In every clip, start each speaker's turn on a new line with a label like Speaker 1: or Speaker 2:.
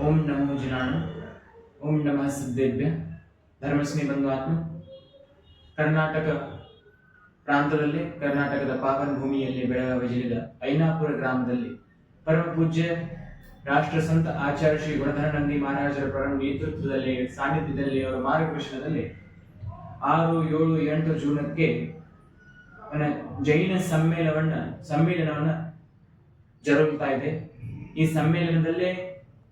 Speaker 1: ಓಂ ನಮೋ ಜಿನಾಣು ಓಂ ನಮಃ ಸಿದ್ದೇಭ್ಯ ಧರ್ಮಸ್ಮಿ ಬಂಧು ಆತ್ಮ. ಕರ್ನಾಟಕ ಪ್ರಾಂತದಲ್ಲಿ, ಕರ್ನಾಟಕದ ಪಾವನ ಭೂಮಿಯಲ್ಲಿ ಬೆಳಗಾವಿ ಜಿಲ್ಲೆಯ ಐನಾಪುರ ಗ್ರಾಮದಲ್ಲಿ ಪರಮ ಪೂಜ್ಯ ರಾಷ್ಟ್ರ ಸಂತ ಆಚಾರ್ಯ ಶ್ರೀ ಗುಣಧರ ನಂದಿ ಮಹಾರಾಜರ ಪರಮ ನೇತೃತ್ವದಲ್ಲಿ, ಸಾನ್ನಿಧ್ಯದಲ್ಲಿ, ಅವರ ಮಾರ್ಗದರ್ಶನದಲ್ಲಿ 6, 7, 8 ಜೂನಕ್ಕೆ ಜೈನ ಸಮ್ಮೇಳನವನ್ನ ಜರುಗುತ್ತಾ ಇದೆ. ಈ ಸಮ್ಮೇಳನದಲ್ಲೇ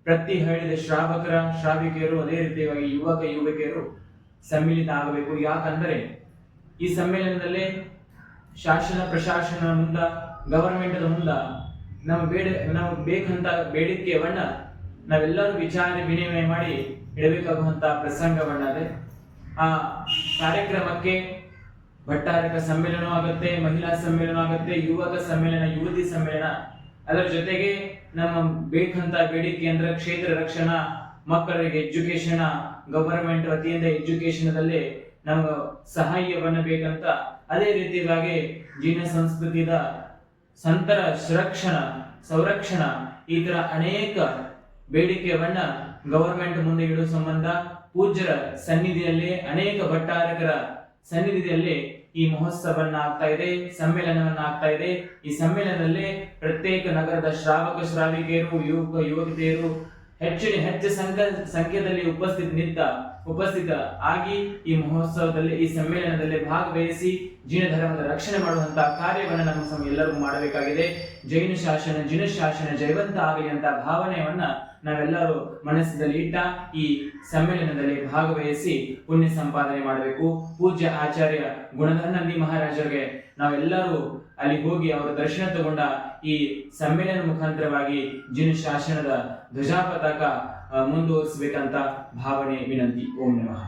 Speaker 1: ಪ್ರತಿ ಹಳ್ಳಿಯ ಶ್ರಾವಿಕೆಯರು, ಅದೇ ರೀತಿಯಾಗಿ ಯುವಕಿಯರು ಸಮ್ಮಿಲಿತ ಆಗಬೇಕು. ಯಾಕಂದರೆ ಈ ಸಮ್ಮೇಳನದಲ್ಲಿ ಶಾಸನ ಪ್ರಶಾಸನ ಮುಂದ, ಗವರ್ಮೆಂಟ್ ಮುಂದ ನಾವು ಬೇಕಂತ ಬೇಡಿಕೆಯವನ್ನ ನಾವೆಲ್ಲರೂ ವಿಚಾರ ವಿನಿಮಯ ಮಾಡಿ ಇಡಬೇಕಾಗುವಂತ ಪ್ರಸಂಗವನ್ನದೆ. ಆ ಕಾರ್ಯಕ್ರಮಕ್ಕೆ ಭಟ್ಟಾರಕ ಸಮ್ಮೇಳನ ಆಗುತ್ತೆ, ಮಹಿಳಾ ಸಮ್ಮೇಳನ ಆಗುತ್ತೆ, ಯುವಕ ಸಮ್ಮೇಳನ, ಯುವತಿ ಸಮ್ಮೇಳನ. ಅದರ ಜೊತೆಗೆ ನಮ್ಮ ಬೇಕಂತ ಬೇಡಿಕೆ ಅಂದ್ರೆ ಕ್ಷೇತ್ರ ರಕ್ಷಣಾ, ಮಕ್ಕಳಿಗೆ ಎಜುಕೇಶನ್, ಗವರ್ಮೆಂಟ್ ವತಿಯಿಂದ ಎಜುಕೇಶನ್ ನಮ್ಗೆ ಸಹಾಯವನ್ನ ಬೇಕಂತ. ಅದೇ ರೀತಿಯಾಗಿ ಜೀನ ಸಂಸ್ಕೃತಿಯ ಸಂತರ ಸಂರಕ್ಷಣಾ ಈ ತರ ಅನೇಕ ಬೇಡಿಕೆಯನ್ನ ಗವರ್ಮೆಂಟ್ ಮುಂದೆ ಇಡುವ ಸಂಬಂಧ ಪೂಜ್ಯರ ಸನ್ನಿಧಿಯಲ್ಲಿ, ಅನೇಕ ಭಟ್ಟಾರಕರ ಸನ್ನಿಧಿಯಲ್ಲಿ ಈ ಮಹೋತ್ಸವನ್ನ ಆಗ್ತಾ ಇದೆ, ಸಮ್ಮೇಳನವನ್ನ ಆಗ್ತಾ ಇದೆ. ಈ ಸಮ್ಮೇಳನದಲ್ಲಿ ಪ್ರತ್ಯೇಕ ನಗರದ ಶ್ರಾವಿಕೆಯರು, ಯುವತಿಯರು ಹೆಚ್ಚು ಸಂಖ್ಯೆಯಲ್ಲಿ ಉಪಸ್ಥಿತ ಆಗಿ ಈ ಮಹೋತ್ಸವದಲ್ಲಿ, ಈ ಸಮ್ಮೇಳನದಲ್ಲಿ ಭಾಗವಹಿಸಿ ಜೈನ ಧರ್ಮದ ರಕ್ಷಣೆ ಮಾಡುವಂತಹ ಕಾರ್ಯವನ್ನು ನಮ್ಮ ಎಲ್ಲರೂ ಮಾಡಬೇಕಾಗಿದೆ. ಜೈನ ಶಾಸನ, ಜಿನ ಶಾಸನ ಜಯವಂತ ಆಗಲಿ ಅಂತ ಭಾವನೆಯನ್ನ ನಾವೆಲ್ಲರೂ ಮನಸ್ಸಿನಲ್ಲಿ ಇಟ್ಟ ಈ ಸಮ್ಮೇಳನದಲ್ಲಿ ಭಾಗವಹಿಸಿ ಪುಣ್ಯ ಸಂಪಾದನೆ ಮಾಡಬೇಕು. ಪೂಜ್ಯ ಆಚಾರ್ಯ ಗುಣಧರ ನಂದಿ ಮಹಾರಾಜರಿಗೆ ನಾವೆಲ್ಲರೂ ಅಲ್ಲಿ ಹೋಗಿ ಅವರ ದರ್ಶನ ತಗೊಂಡ ಈ ಸಮ್ಮೇಳನ ಮುಖಾಂತರವಾಗಿ ಜಿನ ಶಾಸನದ ಧ್ವಜಾಪತಾಕ ಮುಂದುವರಿಸಬೇಕಂತ ಭಾವನೆ, ವಿನಂತಿ. ಓಂ ನಮಃ.